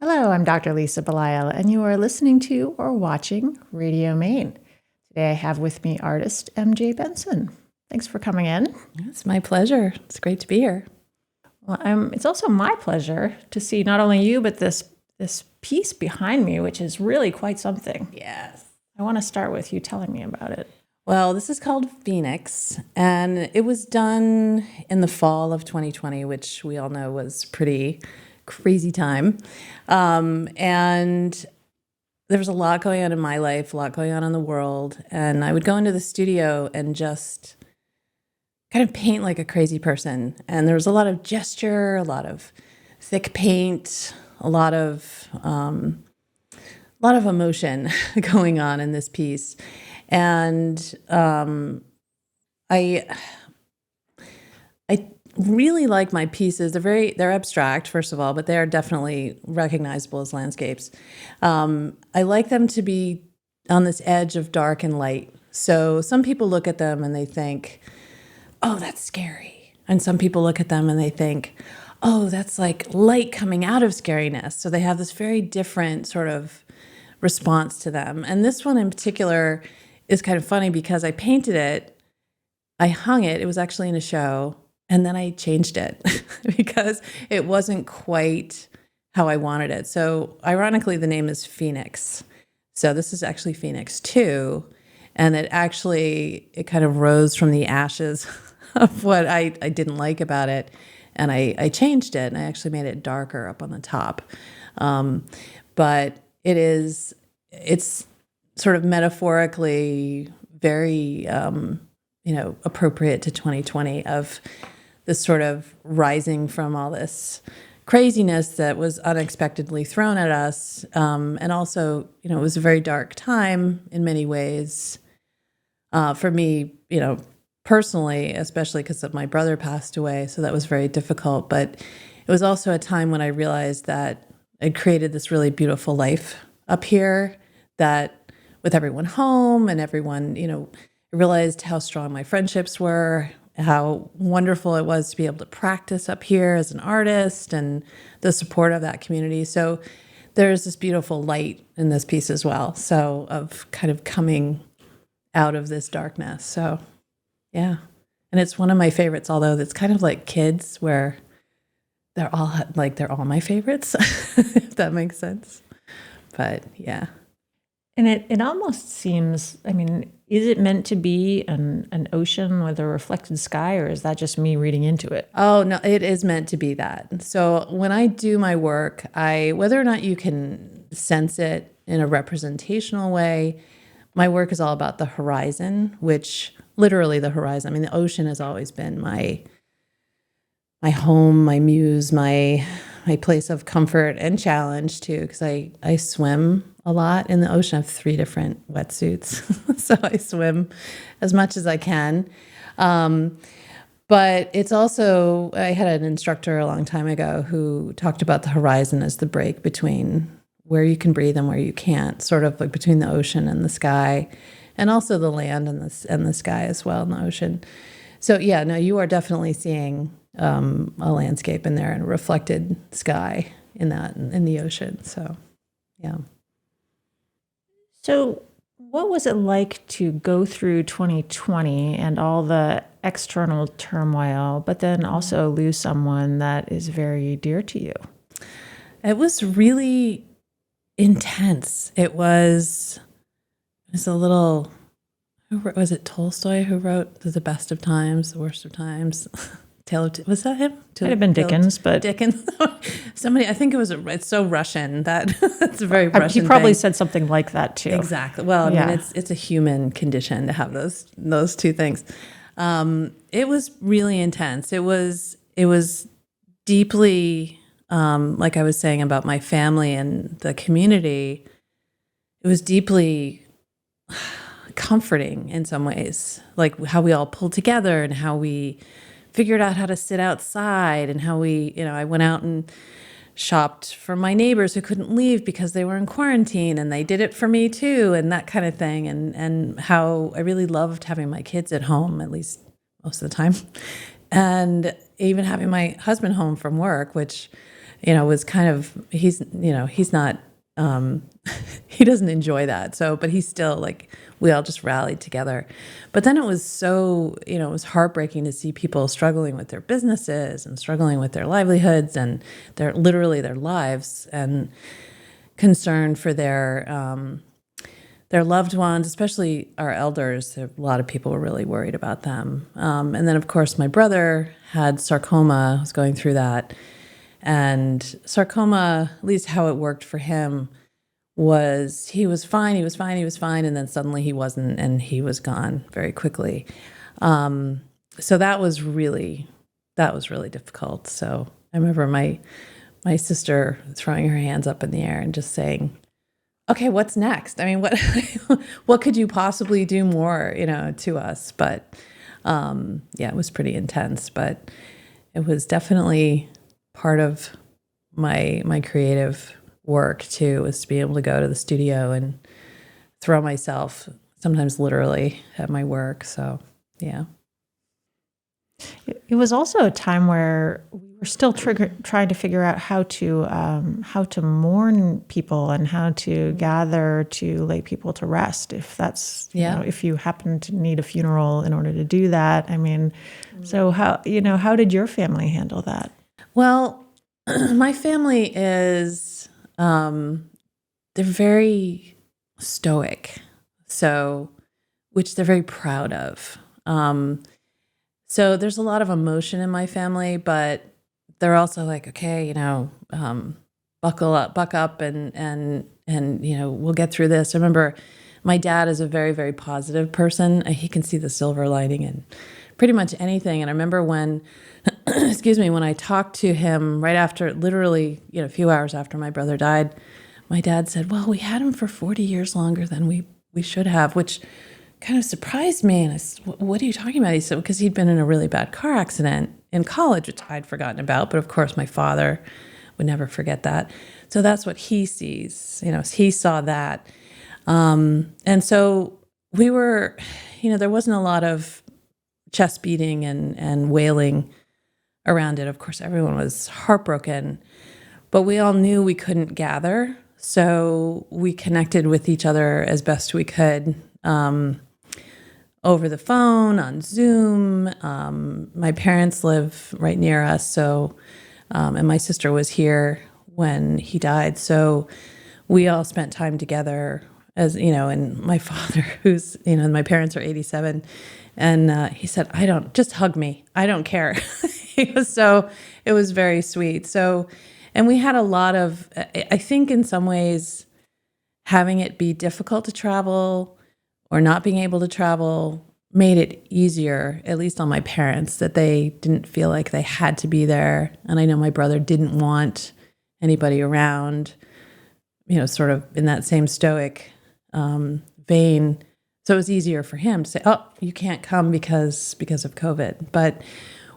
Hello, I'm Dr. Lisa Belisle, and you are listening to or watching Radio Maine. Today I have with me artist MJ Benson. Thanks for coming in. It's my pleasure. It's great to be here. Well, it's also my pleasure to see not only you, but this piece behind me, which is really quite something. Yes. I want to start with you telling me about it. Well, this is called Phoenix, and it was done in the fall of 2020, which we all know was pretty crazy time. And there was a lot going on in my life, a lot going on in the world. And I would go into the studio and just kind of paint like a crazy person. And there was a lot of gesture, a lot of thick paint, a lot of emotion going on in this piece. And I really like my pieces. They're abstract, first of all, but they are definitely recognizable as landscapes. I like them to be on this edge of dark and light. So some people look at them and they think, oh, that's scary. And some people look at them and they think, oh, that's like light coming out of scariness. So they have this very different sort of response to them. And this one in particular is kind of funny because I painted it, I hung it was actually in a show, and then I changed it because it wasn't quite how I wanted it. So ironically, the name is Phoenix. So this is actually Phoenix 2, and it kind of rose from the ashes of what I didn't like about it, and I changed it, and I actually made it darker up on the top. But it's sort of metaphorically very, appropriate to 2020 of this sort of rising from all this craziness that was unexpectedly thrown at us. And also, it was a very dark time in many ways. For me, personally, especially because my brother passed away. So that was very difficult. But it was also a time when I realized that I'd created this really beautiful life up here that with everyone home and everyone, I realized how strong my friendships were, how wonderful it was to be able to practice up here as an artist and the support of that community. So there's this beautiful light in this piece as well. So of kind of coming out of this darkness. So yeah. And it's one of my favorites, although it's kind of like kids where they're all my favorites, if that makes sense. But yeah. And it almost seems, is it meant to be an ocean with a reflected sky, or is that just me reading into it? Oh, no, it is meant to be that. So when I do my work, whether or not you can sense it in a representational way, my work is all about the horizon, which literally the horizon. The ocean has always been my home, my muse, my place of comfort and challenge too, because I swim a lot in the ocean. I have 3 different wetsuits, so I swim as much as I can. But it's also, I had an instructor a long time ago who talked about the horizon as the break between where you can breathe and where you can't, sort of like between the ocean and the sky, and also the land and the sky as well in the ocean. So yeah, no, you are definitely seeing a landscape in there and a reflected sky in the ocean. So yeah. So what was it like to go through 2020 and all the external turmoil, but then also lose someone that is very dear to you? It was really intense. It was a little, was it Tolstoy who wrote The Best of Times, The Worst of Times? Was that him? Might have been Dickens, but Dickens. Somebody, I think it's so Russian that it's a very Russian He probably thing. said something like that too. Exactly. Well, it's a human condition to have those two things. It was really intense. It was deeply, like I was saying about my family and the community, it was deeply comforting in some ways, like how we all pulled together and how we figured out how to sit outside and how I went out and shopped for my neighbors who couldn't leave because they were in quarantine, and they did it for me too, and that kind of thing. And how I really loved having my kids at home, at least most of the time. And even having my husband home from work, which was kind of, he's not, he doesn't enjoy that. So, but he's still like, we all just rallied together. But then it was so, it was heartbreaking to see people struggling with their businesses and struggling with their livelihoods and literally their lives, and concern for their loved ones, especially our elders. A lot of people were really worried about them. And then, of course, my brother had sarcoma, was going through that. And sarcoma, at least how it worked for him, was he was fine, and then suddenly he wasn't, and he was gone very quickly. So that was really difficult. So I remember my sister throwing her hands up in the air and just saying, okay, what's next? I mean, what could you possibly do more, to us? But it was pretty intense, but it was definitely part of my creative work too, was to be able to go to the studio and throw myself, sometimes literally, at my work. So, yeah. It was also a time where we were still trying to figure out how to mourn people and how to gather to lay people to rest. If that's, if you happen to need a funeral in order to do that. I mean, so how did your family handle that? Well, my family is, they're very stoic, so, which they're very proud of. So there's a lot of emotion in my family, but they're also like, okay, buck up and we'll get through this. I remember my dad is a very, very positive person. He can see the silver lining in pretty much anything. And I remember when, when I talked to him right after, literally, a few hours after my brother died, my dad said, well, we had him for 40 years longer than we should have, which kind of surprised me. And I said, what are you talking about? He said, because he'd been in a really bad car accident in college, which I'd forgotten about. But of course, my father would never forget that. So that's what he sees. He saw that. And so we were, there wasn't a lot of chest beating and wailing around it. Of course, everyone was heartbroken, but we all knew we couldn't gather. So we connected with each other as best we could, over the phone, on Zoom. My parents live right near us, so, and my sister was here when he died. So we all spent time together, as and my father, who's, my parents are 87, and he said, just hug me. I don't care. It was very sweet. So, and we had a lot of, I think in some ways, having it be difficult to travel or not being able to travel made it easier, at least on my parents, that they didn't feel like they had to be there. And I know my brother didn't want anybody around, sort of in that same stoic vein. So it was easier for him to say, oh, you can't come because of COVID. But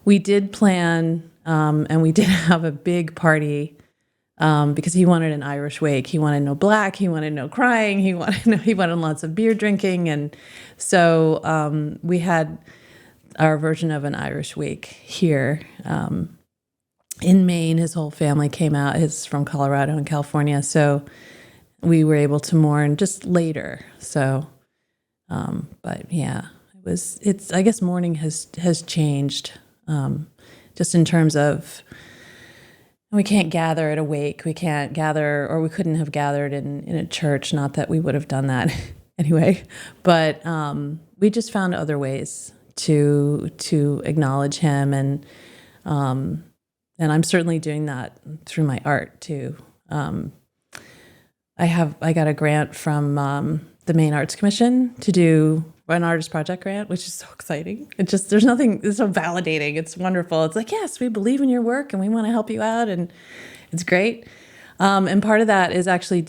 we did plan, and we did have a big party, because he wanted an Irish wake. He wanted no black. He wanted no crying. He wanted lots of beer drinking. And so we had our version of an Irish wake here in Maine. His whole family came out. He's from Colorado and California. So we were able to mourn just later. So, but yeah, I guess mourning has changed, just in terms of, we can't gather at a wake. We can't gather, or we couldn't have gathered in a church. Not that we would have done that anyway, but we just found other ways to acknowledge him, and I'm certainly doing that through my art too. I got a grant from the Maine Arts Commission to do an artist project grant, which is so exciting. It's so validating. It's wonderful. It's like, yes, we believe in your work and we want to help you out, and it's great. And part of that is actually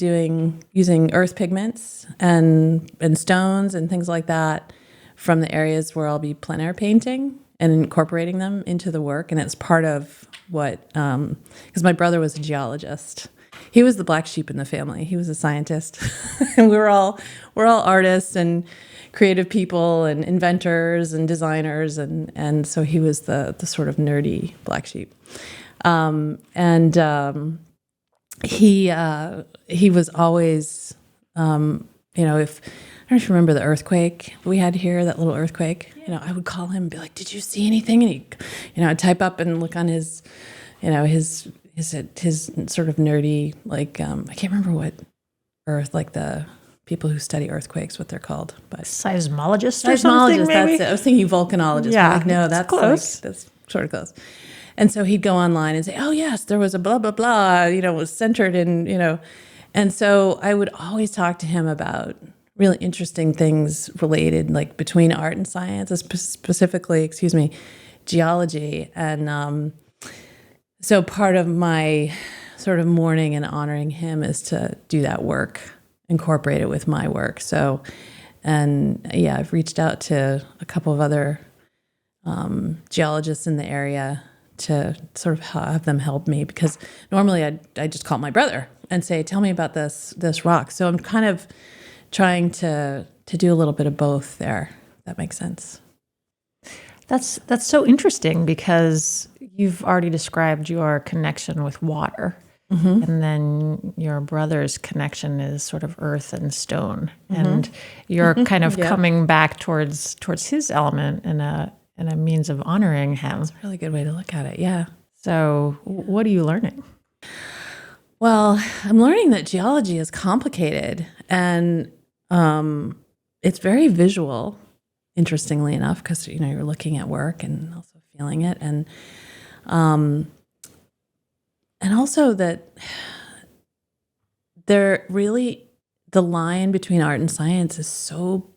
using earth pigments and stones and things like that from the areas where I'll be plein air painting and incorporating them into the work. And it's part of what, because my brother was a geologist. He was the black sheep in the family. He was a scientist, and we're all artists and creative people and inventors and designers, and so he was the sort of nerdy black sheep. He was always, if I don't know if you remember the earthquake we had here, that little earthquake. I would call him and be like, "Did you see anything?" And he, I'd type up and look on his, his sort of nerdy, like I can't remember what like the people who study earthquakes, what they're called, but seismologist or something. Maybe? That's it. I was thinking volcanologist. Yeah, like, no, that's close. That's sort of close. And so he'd go online and say, "Oh yes, there was a blah blah blah," was centered in, and so I would always talk to him about really interesting things related, like between art and science, specifically, geology. And so part of my sort of mourning and honoring him is to do that work, incorporate it with my work. So, and yeah, I've reached out to a couple of other geologists in the area to sort of have them help me, because normally I just call my brother and say, "Tell me about this rock." So I'm kind of trying to do a little bit of both there. If that makes sense. That's so interesting, because you've already described your connection with water, and then your brother's connection is sort of earth and stone, and you're kind of coming back towards his element in a means of honoring him. That's a really good way to look at it. Yeah. So what are you learning? Well, I'm learning that geology is complicated, and it's very visual, interestingly enough, because you're looking at work and also feeling it, and also that the line between art and science is so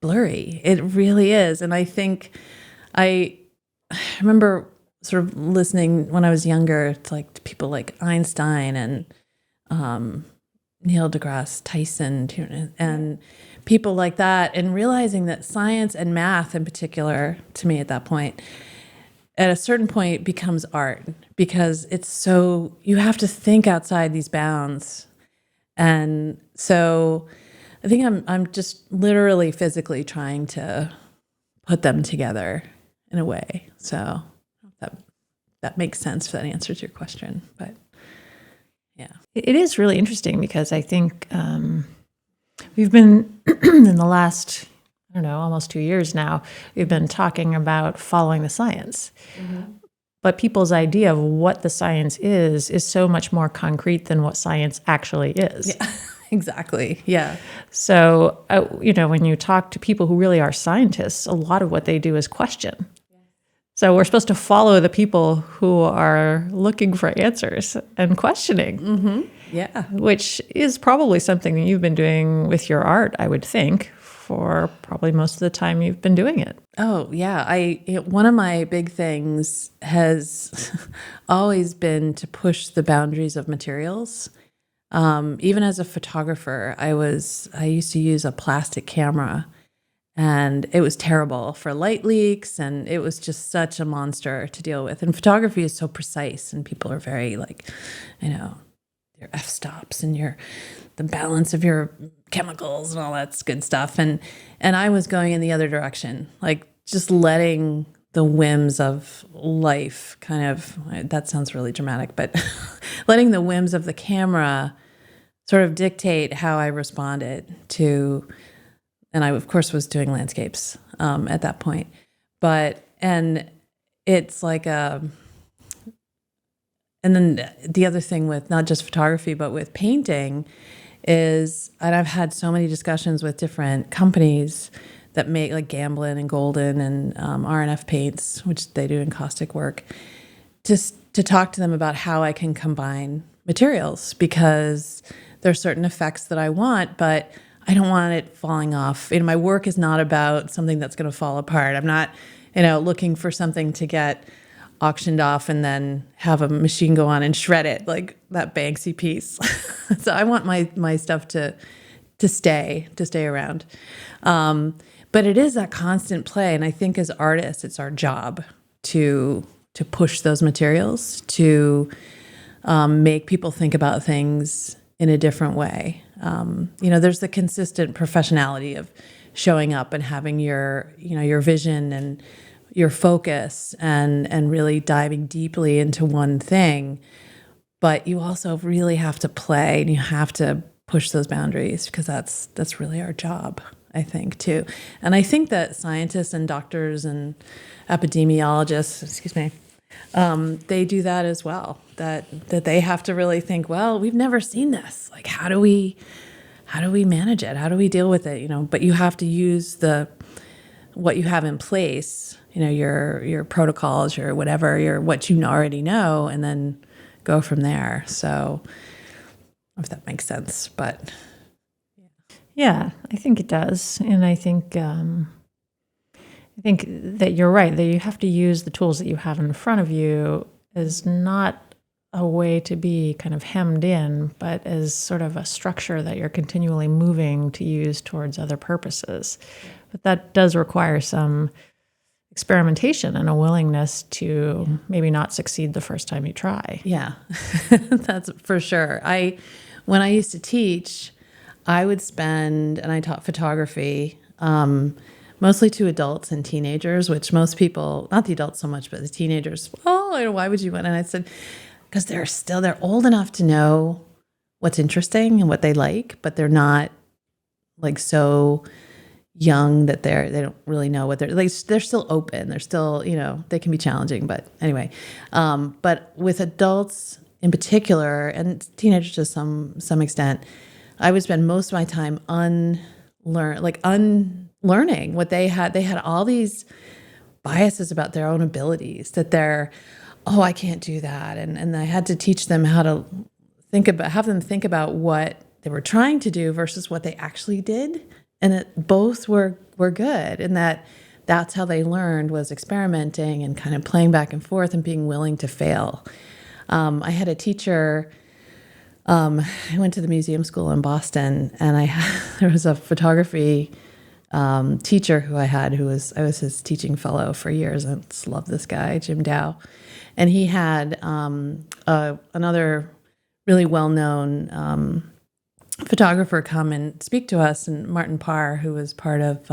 blurry. It really is. And I think I remember sort of listening when I was younger to people like Einstein and Neil deGrasse Tyson and people like that, and realizing that science and math in particular, to me at that point, at a certain point becomes art, because you have to think outside these bounds. And so I think I'm just literally physically trying to put them together in a way. So that makes sense, if that answers your question. But yeah. It is really interesting, because I think we've been, in the last, almost 2 years now, we've been talking about following the science. But people's idea of what the science is so much more concrete than what science actually is. Yeah, exactly. Yeah. So, when you talk to people who really are scientists, a lot of what they do is question. So we're supposed to follow the people who are looking for answers and questioning. Yeah. Which is probably something that you've been doing with your art, I would think, for probably most of the time you've been doing it. Oh, yeah. One of my big things has always been to push the boundaries of materials. Even as a photographer, I used to use a plastic camera, and it was terrible for light leaks, and it was just such a monster to deal with. And photography is so precise, and people are very your f-stops and the balance of your chemicals and all that good stuff. And I was going in the other direction, just letting the whims of life that sounds really dramatic, but letting the whims of the camera sort of dictate how I responded to. And I, of course, was doing landscapes at that point. And it's and then the other thing with not just photography, but with painting is, and I've had so many discussions with different companies that make Gamblin and Golden and R&F paints, which they do encaustic work, to talk to them about how I can combine materials, because there are certain effects that I want, but I don't want it falling off. My work is not about something that's going to fall apart. I'm not, looking for something to get auctioned off and then have a machine go on and shred it, like that Banksy piece. So I want my stuff to stay around. But it is that constant play, and I think as artists, it's our job to push those materials, to make people think about things in a different way. There's the consistent professionality of showing up and having your vision and your focus and really diving deeply into one thing. But you also really have to play, and you have to push those boundaries, because that's really our job, I think, too. And I think that scientists and doctors and epidemiologists, they do that as well. That they have to really think, well, we've never seen this. Like, how do we manage it? How do we deal with it? But you have to use what you have in place, your protocols, your whatever, what you already know, and then go from there. So, if that makes sense, but yeah, I think it does, and I think that you're right, that you have to use the tools that you have in front of you as not a way to be kind of hemmed in, but as sort of a structure that you're continually moving to use towards other purposes. But that does require some experimentation and a willingness to maybe not succeed the first time you try. Yeah, that's for sure. When I used to teach, I would spend, and I taught photography, mostly to adults and teenagers, which most people, not the adults so much, but the teenagers, why would you want? And I said, because they're old enough to know what's interesting and what they like, but they're not like so young that they don't really know what they're still open. They're still, they can be challenging, but anyway. But with adults in particular, and teenagers to some extent, I would spend most of my time unlearning what they had. They had all these biases about their own abilities, that I can't do that. And I had to teach them how to have them think about what they were trying to do versus what they actually did. And that both were good, and that's how they learned, was experimenting and kind of playing back and forth and being willing to fail. I had a teacher, I went to the museum school in Boston, and there was a photography teacher who I was his teaching fellow for years. I just love this guy, Jim Dow. And he had another really well-known photographer come and speak to us, and Martin Parr, who was part of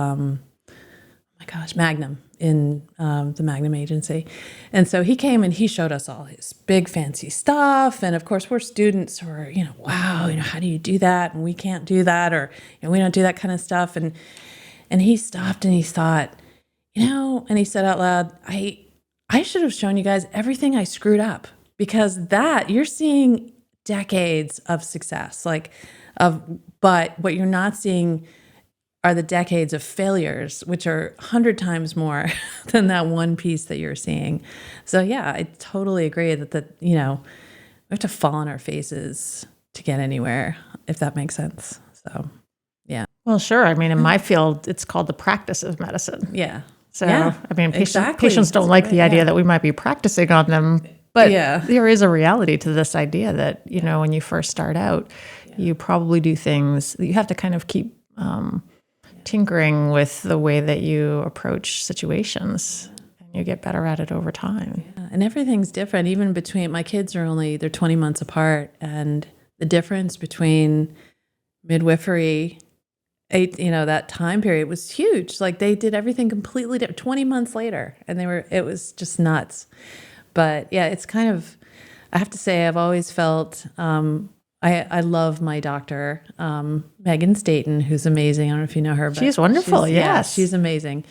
Magnum, in the Magnum agency. And so he came and he showed us all his big fancy stuff, and of course we're students who are, wow, how do you do that? And we can't do that, or we don't do that kind of stuff. And he stopped and he thought, and he said out loud, I should have shown you guys everything I screwed up, because that you're seeing decades of success, but what you're not seeing are the decades of failures, which are 100 times more than that one piece that you're seeing. So yeah, I totally agree that we have to fall on our faces to get anywhere, if that makes sense. So yeah. Well, sure. I mean, in my field, it's called the practice of medicine. Yeah. So, yeah, I mean, patients don't like the idea that we might be practicing on them, but there is a reality to this idea that, when you first start out, you probably do things that you have to kind of keep tinkering with the way that you approach situations, and you get better at it over time. Yeah, and everything's different, even between my kids they're 20 months apart, and the difference between midwifery, that time period was huge. Like, they did everything completely different 20 months later, and it was just nuts. But yeah, it's kind of, I have to say, I've always felt, I love my doctor, Megan Staten, who's amazing. I don't know if you know her, but she's wonderful. Yes. She's amazing.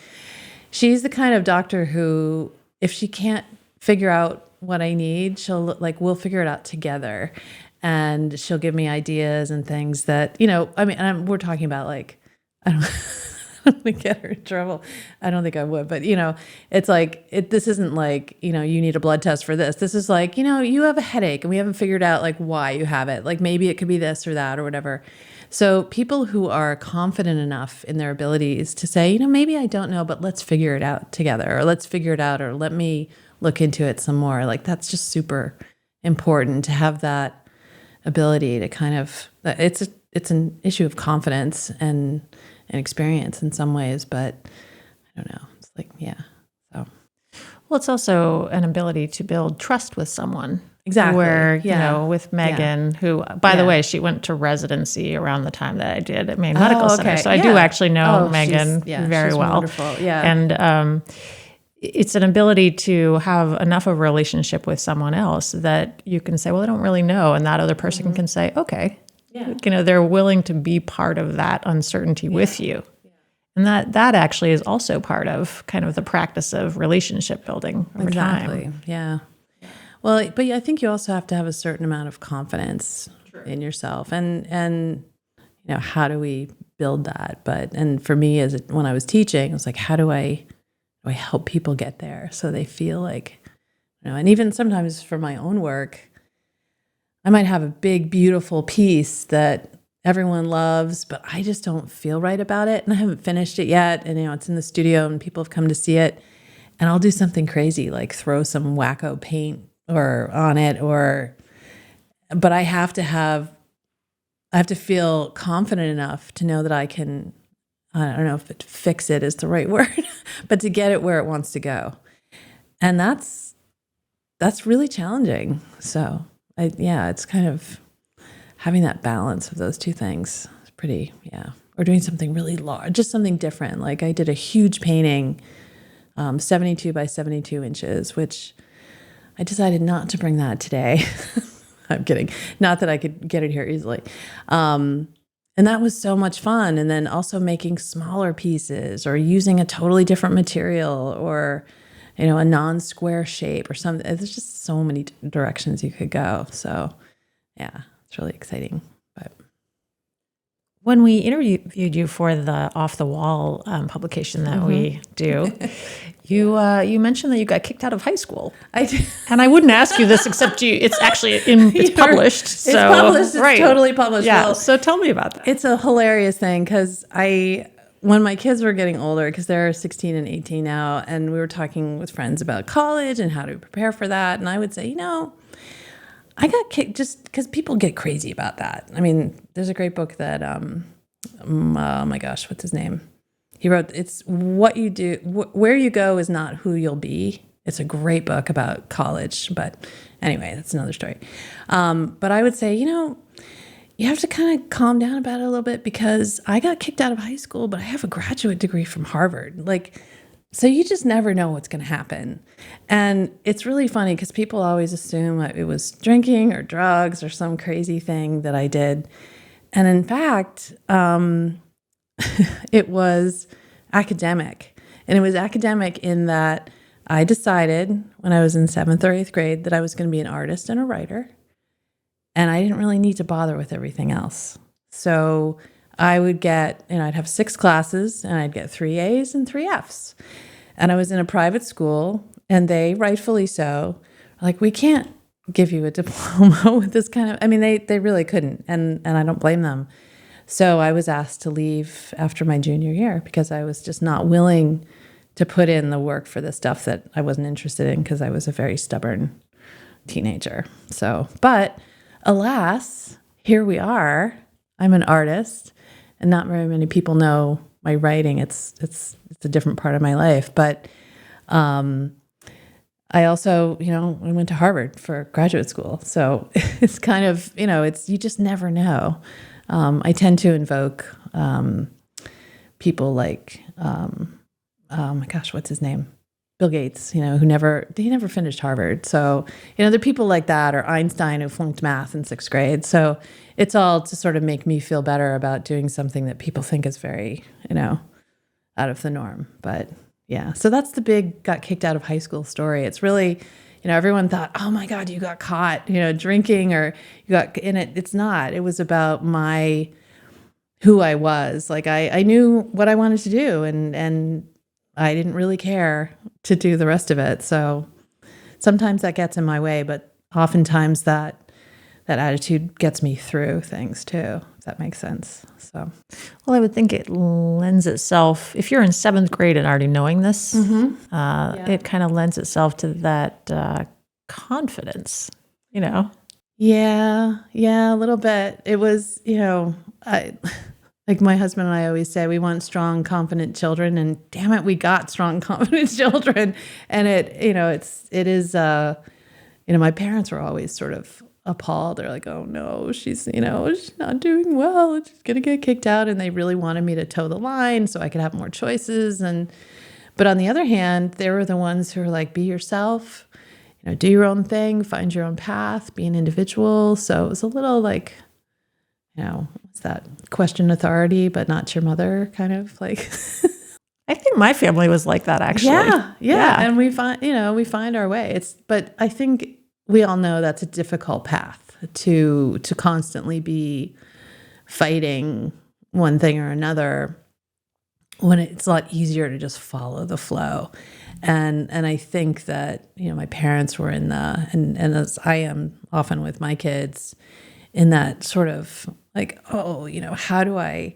She's the kind of doctor who, if she can't figure out what I need, we'll figure it out together. And she'll give me ideas and things that, we're talking about, I don't want to get her in trouble. I don't think I would, but it's this isn't you need a blood test for this. This is you have a headache and we haven't figured out why you have it. Maybe it could be this or that or whatever. So people who are confident enough in their abilities to say, maybe I don't know, but let's figure it out together, or let's figure it out, or let me look into it some more. That's just super important to have that ability to kind of, it's an issue of confidence and experience in some ways, but I don't know. It's so. Well, it's also an ability to build trust with someone. Exactly. Where, with Megan, who, by the way, she went to residency around the time that I did at Maine Medical Center. So I do actually know Megan very well. Wonderful. Yeah. And, it's an ability to have enough of a relationship with someone else that you can say, well, I don't really know. And that other person can say, okay, they're willing to be part of that uncertainty with you. And that actually is also part of kind of the practice of relationship building over time. Yeah. Well, but I think you also have to have a certain amount of confidence in yourself. And how do we build that? And for me, when I was teaching, I was like, how do I help people get there so they feel like, and even sometimes for my own work, I might have a big, beautiful piece that everyone loves, but I just don't feel right about it. And I haven't finished it yet. And, it's in the studio and people have come to see it. And I'll do something crazy, like throw some wacko paint on it, but I have to feel confident enough to know that I can, I don't know if fix it is the right word, but to get it where it wants to go. And that's really challenging. So it's kind of having that balance of those two things. It's pretty, or doing something really large, just something different. Like I did a huge painting, 72 by 72 inches, which I decided not to bring that today. I'm kidding. Not that I could get it here easily. And that was so much fun. And then also making smaller pieces or using a totally different material or, a non-square shape or something. There's just so many directions you could go. So it's really exciting. But when we interviewed you for the Off the Wall publication that we do, you mentioned that you got kicked out of high school. I did. And I wouldn't ask you this except it's actually it's published. It's published. It's totally published. Yeah. Well, so tell me about that. It's a hilarious thing because when my kids were getting older, because they're 16 and 18 now, and we were talking with friends about college and how to prepare for that, and I would say, I got kicked just because people get crazy about that. I mean, there's a great book that, oh my gosh, what's his name? He wrote, it's what you do, where you go is not who you'll be. It's a great book about college, but anyway, that's another story. But I would say, you have to kind of calm down about it a little bit because I got kicked out of high school, but I have a graduate degree from Harvard. So you just never know what's going to happen. And it's really funny because people always assume it was drinking or drugs or some crazy thing that I did. And in fact, it was academic. And it was academic in that I decided when I was in 7th or 8th grade that I was going to be an artist and a writer. And I didn't really need to bother with everything else. So I would get, I'd have 6 classes and I'd get 3 A's and 3 F's. And I was in a private school and they, rightfully so, like, we can't give you a diploma with this kind of, they really couldn't. And I don't blame them. So I was asked to leave after my junior year because I was just not willing to put in the work for the stuff that I wasn't interested in because I was a very stubborn teenager. So, but alas, here we are. I'm an artist, and not very many people know my writing. It's a different part of my life. But I also, I went to Harvard for graduate school. So it's kind of, you just never know. I tend to invoke people like, oh my gosh, what's his name? Bill Gates, he never finished Harvard. So, there are people like that, or Einstein who flunked math in 6th grade. So it's all to sort of make me feel better about doing something that people think is very, out of the norm. But yeah, so that's the big got kicked out of high school story. It's really, everyone thought, oh my God, you got caught, drinking or you got in it. It's not. It was about who I was. Like I knew what I wanted to do and I didn't really care to do the rest of it. So sometimes that gets in my way, but oftentimes that attitude gets me through things too, if that makes sense. So, well, I would think it lends itself, if you're in 7th grade and already knowing this, it kind of lends itself to that confidence, Yeah, a little bit. It was, like my husband and I always say, we want strong, confident children, and damn it, we got strong, confident children. And it is, my parents were always sort of appalled. They're like, oh no, she's not doing well. She's going to get kicked out. And they really wanted me to toe the line so I could have more choices. But on the other hand, there were the ones who were like, be yourself, do your own thing, find your own path, be an individual. So it was a little like, what's that, question authority, but not your mother kind of like. I think my family was like that, actually. Yeah. And we find our way. But I think we all know that's a difficult path to constantly be fighting one thing or another, when it's a lot easier to just follow the flow. And I think that, my parents were and as I am often with my kids, in that sort of like, how do I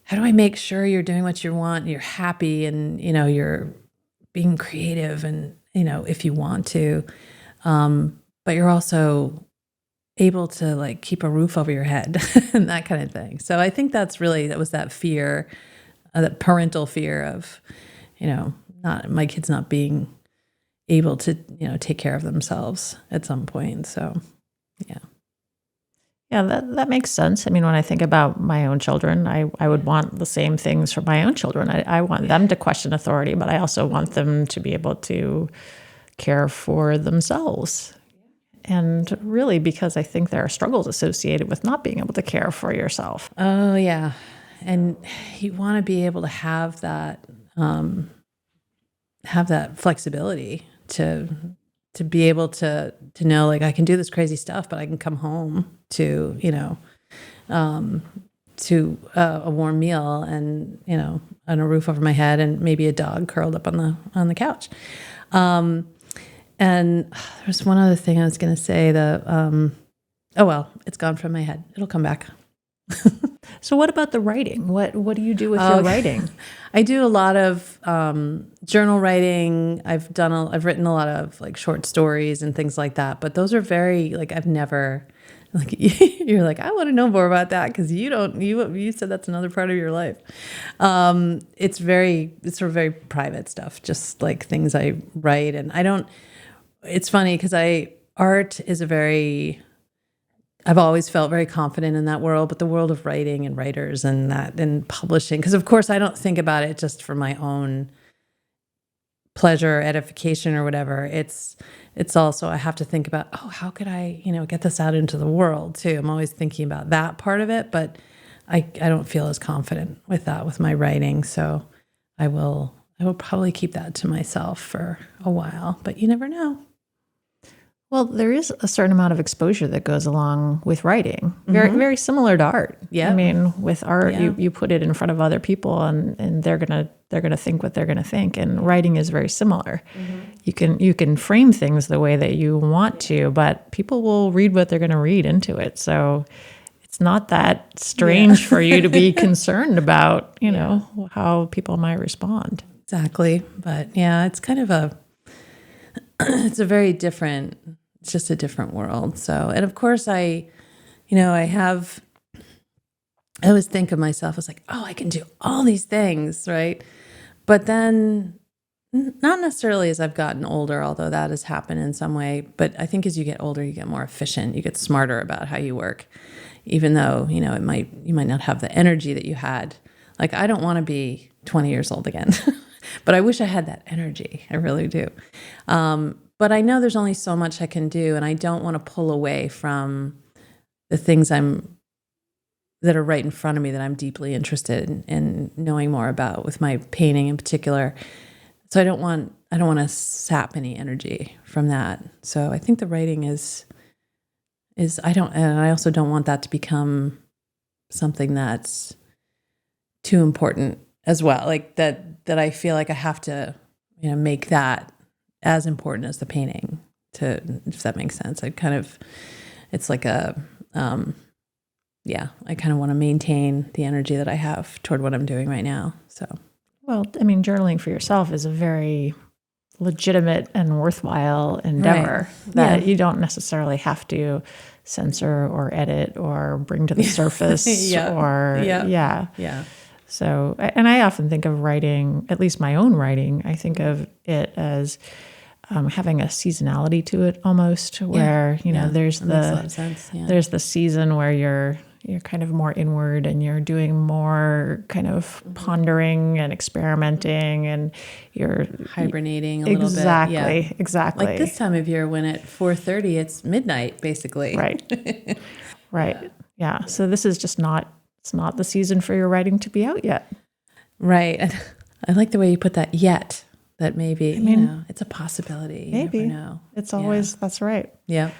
make sure you're doing what you want, and you're happy, and, you're being creative, and, if you want to, but you're also able to like keep a roof over your head and that kind of thing. So I think that was that fear, that parental fear of, not my kids not being able to, take care of themselves at some point. So, yeah. Yeah, that makes sense. I mean, when I think about my own children, I would want the same things for my own children. I want them to question authority, but I also want them to be able to care for themselves. And really, because I think there are struggles associated with not being able to care for yourself. Oh, yeah. And you want to be able to have that flexibility to be able to know, like, I can do this crazy stuff, but I can come home to, to a warm meal and, and a roof over my head and maybe a dog curled up on the couch. And there's one other thing I was going to say, it's gone from my head. It'll come back. So what about the writing? What do you do with your writing? I do a lot of journal writing. I've written a lot of like short stories and things like that. But those are very like, I've never, like, you're like, I want to know more about that because you said that's another part of your life. It's sort of very private stuff, just like things I write. And it's funny because art is I've always felt very confident in that world, but the world of writing and writers and publishing, because of course I don't think about it just for my own pleasure, edification, or whatever. It's also, I have to think about, how could I, get this out into the world too. I'm always thinking about that part of it, but I don't feel as confident with that with my writing. So I will probably keep that to myself for a while, but you never know. Well, there is a certain amount of exposure that goes along with writing, very, very similar to art. Yeah. I mean, with art, you put it in front of other people, and they're gonna think what they're gonna think. And writing is very similar. You can frame things the way that you want to, but people will read what they're gonna read into it. So it's not that strange for you to be concerned about, how people might respond. Exactly, but yeah, it's kind of it's a very different. It's just a different world. So, and of course I always think of myself as like, I can do all these things, right? But then not necessarily as I've gotten older, although that has happened in some way. But I think as you get older, you get more efficient, you get smarter about how you work, even though, you might not have the energy that you had. Like, I don't want to be 20 years old again, but I wish I had that energy. I really do. But I know there's only so much I can do, and I don't want to pull away from the things that are right in front of me that I'm deeply interested in knowing more about, with my painting in particular. So I don't want to sap any energy from that. So I think the writing is and I also don't want that to become something that's too important as well. Like that I feel like I have to, make that as important as the painting, if that makes sense. It's like I kind of want to maintain the energy that I have toward what I'm doing right now. So, well, I mean, journaling for yourself is a very legitimate and worthwhile endeavor that you don't necessarily have to censor or edit or bring to the surface So, and I often think of writing, at least my own writing, I think of it as having a seasonality to it almost, where, there's the season where you're, you're kind of more inward and you're doing more kind of pondering and experimenting, and you're hibernating a little bit. Exactly. Like this time of year when at 4:30 it's midnight basically. Right. Right. Yeah. So this is just it's not the season for your writing to be out yet. Right. And I like the way you put that, yet. That maybe, it's a possibility. Maybe. You never know. It's always, that's right. Yeah.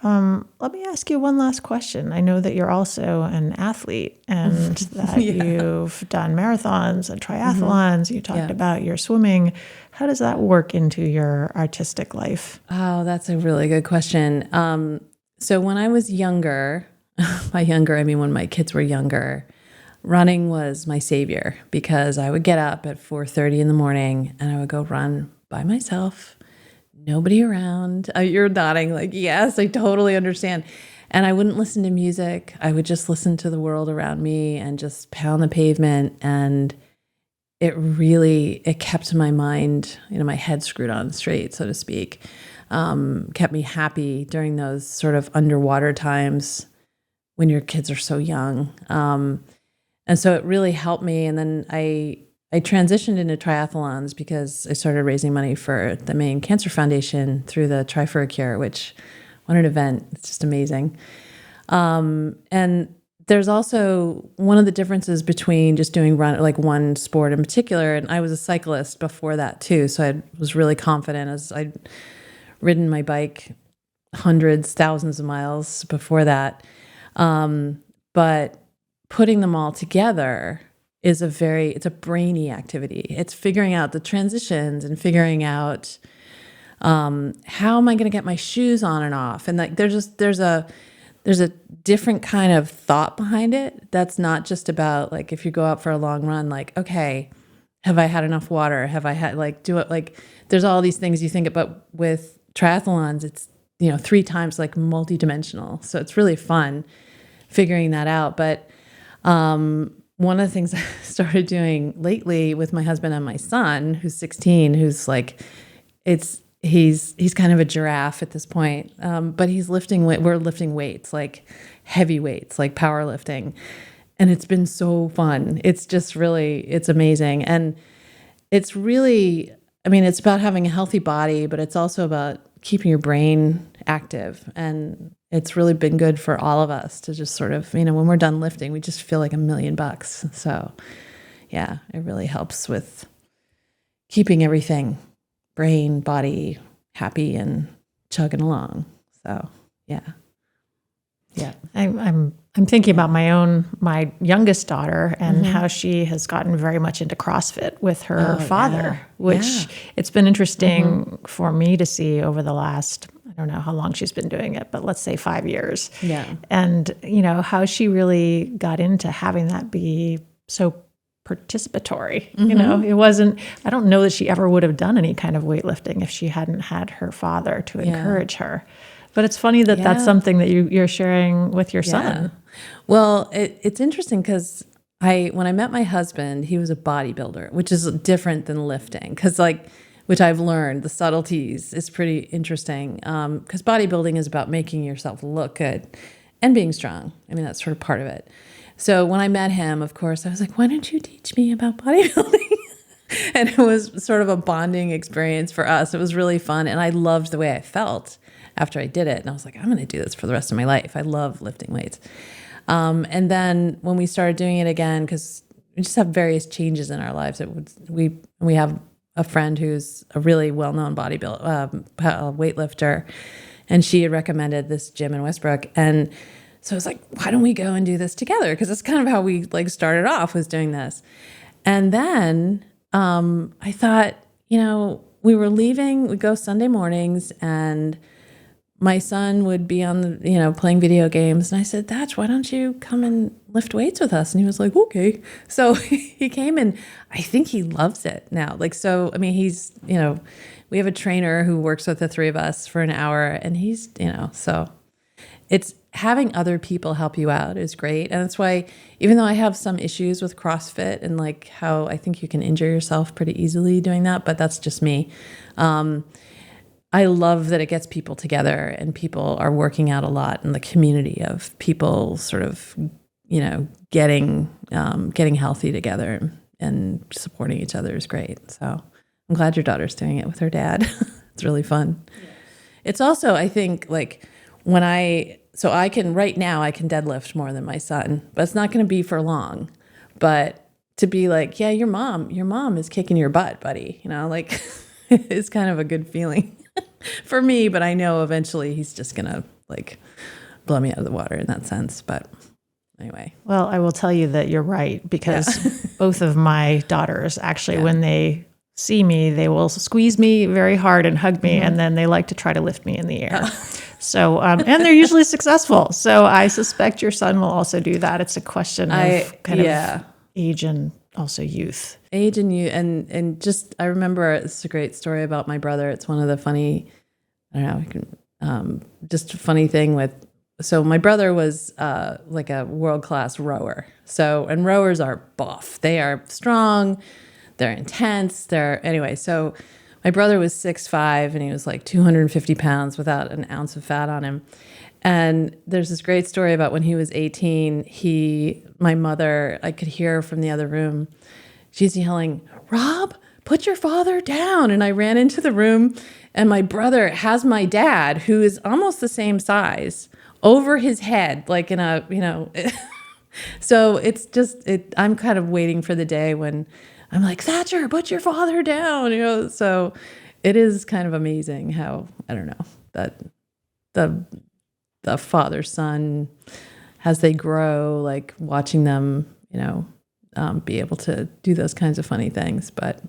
Let me ask you one last question. I know that you're also an athlete and that you've done marathons and triathlons. You talked about your swimming. How does that work into your artistic life? Oh, that's a really good question. So when I was younger, by younger, I mean when my kids were younger, running was my savior, because I would get up at 4:30 in the morning and I would go run by myself, nobody around. You're nodding like, yes, I totally understand. And I wouldn't listen to music. I would just listen to the world around me and just pound the pavement. And it kept my mind, my head screwed on straight, so to speak. Kept me happy during those sort of underwater times when your kids are so young. And so it really helped me. And then I transitioned into triathlons because I started raising money for the Maine Cancer Foundation through the Try for a Cure, which, what an event. It's just amazing. And there's also one of the differences between just doing one sport in particular. And I was a cyclist before that too. So I was really confident as I'd ridden my bike hundreds, thousands of miles before that. But putting them all together is it's a brainy activity. It's figuring out the transitions and figuring out how am I going to get my shoes on and off. And like there's a different kind of thought behind it. That's not just about like if you go out for a long run, like, okay, have I had enough water? Have I had there's all these things you think about. With triathlons, it's 3 times like multidimensional. So it's really fun figuring that out. But one of the things I started doing lately with my husband and my son, who's 16, who's like, he's kind of a giraffe at this point. But we're lifting weights, like heavy weights, like powerlifting. And it's been so fun. It's just it's amazing. And it's really, it's about having a healthy body, but it's also about keeping your brain active. And it's really been good for all of us to just sort of, when we're done lifting, we just feel like $1,000,000. So yeah, it really helps with keeping everything, brain, body, happy and chugging along. So yeah. I'm thinking about my youngest daughter and how she has gotten very much into CrossFit with her father, which it's been interesting for me to see over the last, I don't know how long she's been doing it, but let's say 5 years. Yeah. And, how she really got into having that be so participatory. It wasn't, I don't know that she ever would have done any kind of weightlifting if she hadn't had her father to encourage her. But it's funny that that's something that you're sharing with your son. Well, it's interesting because when I met my husband, he was a bodybuilder, which is different than lifting, because which I've learned, the subtleties is pretty interesting. Because bodybuilding is about making yourself look good and being strong. That's sort of part of it. So when I met him, of course, I was like, why don't you teach me about bodybuilding? And it was sort of a bonding experience for us. It was really fun. And I loved the way I felt after I did it. And I was like, I'm going to do this for the rest of my life. I love lifting weights. And then when we started doing it again, because we just have various changes in our lives, we have a friend who's a really well-known weightlifter, and she had recommended this gym in Westbrook. And so I was like, why don't we go and do this together? Because that's kind of how we started off, was doing this. And then I thought, we were leaving, we'd go Sunday mornings, and my son would be on the, playing video games. And I said, Dad, why don't you come and lift weights with us? And he was like, okay. So he came, and I think he loves it now. He's, we have a trainer who works with the 3 of us for an hour, and he's, so it's having other people help you out is great. And that's why, even though I have some issues with CrossFit and how I think you can injure yourself pretty easily doing that, but that's just me. I love that it gets people together, and people are working out a lot in the community of people sort of getting healthy together and supporting each other is great. So I'm glad your daughter's doing it with her dad. It's really fun. Yeah. It's also, I think, like I can deadlift more than my son, but it's not going to be for long. But to be like, yeah, your mom is kicking your butt, buddy. Like it's kind of a good feeling for me, but I know eventually he's just going to like blow me out of the water in that sense. But anyway. Well, I will tell you that you're right, because both of my daughters actually, when they see me, they will squeeze me very hard and hug me, and then they like to try to lift me in the air. So, and they're usually successful. So I suspect your son will also do that. It's a question of kind of age and also youth. Age and youth. And just, I remember, it's a great story about my brother. It's one of the funny, just a funny thing so my brother was like a world-class rower. So, and rowers are buff. They are strong. They're intense. So my brother was 6'5", and he was like 250 pounds without an ounce of fat on him. And there's this great story about when he was 18, my mother, I could hear from the other room, she's yelling, "Rob, put your father down." And I ran into the room, and my brother has my dad, who is almost the same size, over his head, like in a, so it's just, I'm kind of waiting for the day when I'm like, "Thatcher, put your father down," so it is kind of amazing how, I don't know, that the father-son, as they grow, like watching them, be able to do those kinds of funny things. But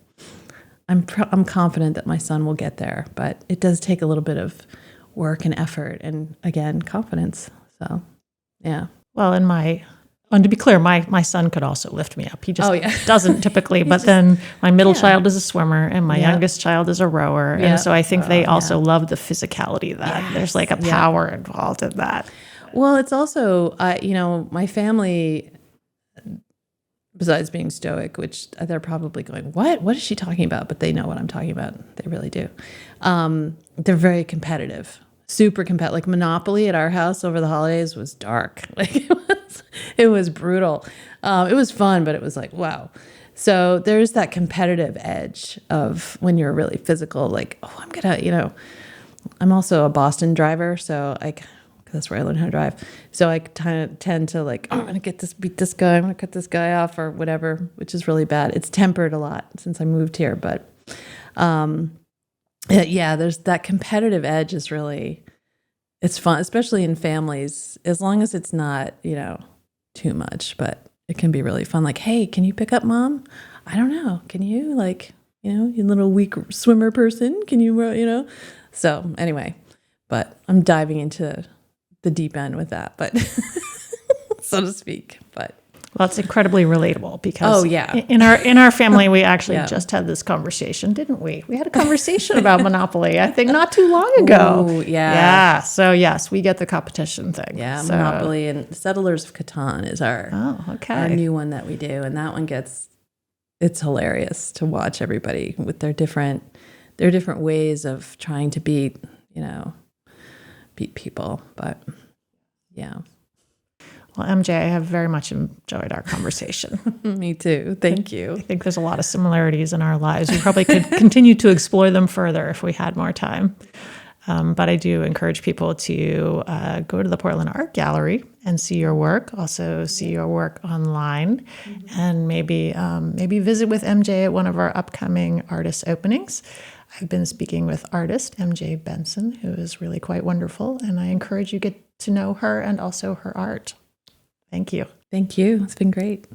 I'm confident that my son will get there, but it does take a little bit of work and effort, and again, confidence. So, yeah. Well, and to be clear, my son could also lift me up. He just doesn't typically. But then my middle child is a swimmer, and my youngest child is a rower. And so I think they also love the physicality of that. There's like a power involved in that. Well, it's also, my family, besides being stoic, which they're probably going, what is she talking about? But they know what I'm talking about. They really do. They're very competitive, super competitive. Like Monopoly at our house over the holidays was dark. Like it was brutal. It was fun, but it was like, wow. So there's that competitive edge of when you're really physical, like, oh, I'm going to, I'm also a Boston driver. So that's where I learned how to drive. So I tend to like, oh, I'm going to beat this guy. I'm going to cut this guy off or whatever, which is really bad. It's tempered a lot since I moved here. But there's that competitive edge is really, it's fun, especially in families, as long as it's not, too much, but it can be really fun. Like, hey, can you pick up mom? I don't know. Can you, like, you little weak swimmer person? Can you, So anyway, but I'm diving into the deep end with that, but so to speak. But well, it's incredibly relatable because in our family we actually just had this conversation, didn't we? We had a conversation about Monopoly, I think, not too long ago. Ooh, yeah. So yes, we get the competition thing. Yeah, so. Monopoly and Settlers of Catan is our new one that we do, and that one it's hilarious to watch everybody with their different ways of trying to beat people, but yeah. Well, MJ, I have very much enjoyed our conversation. Me too. Thank you. I think there's a lot of similarities in our lives. We probably could continue to explore them further if we had more time. But I do encourage people to go to the Portland Art Gallery and see your work, also see your work online, and maybe visit with MJ at one of our upcoming artist openings. I've been speaking with artist MJ Benson, who is really quite wonderful, and I encourage you to get to know her and also her art. Thank you. Thank you. It's been great.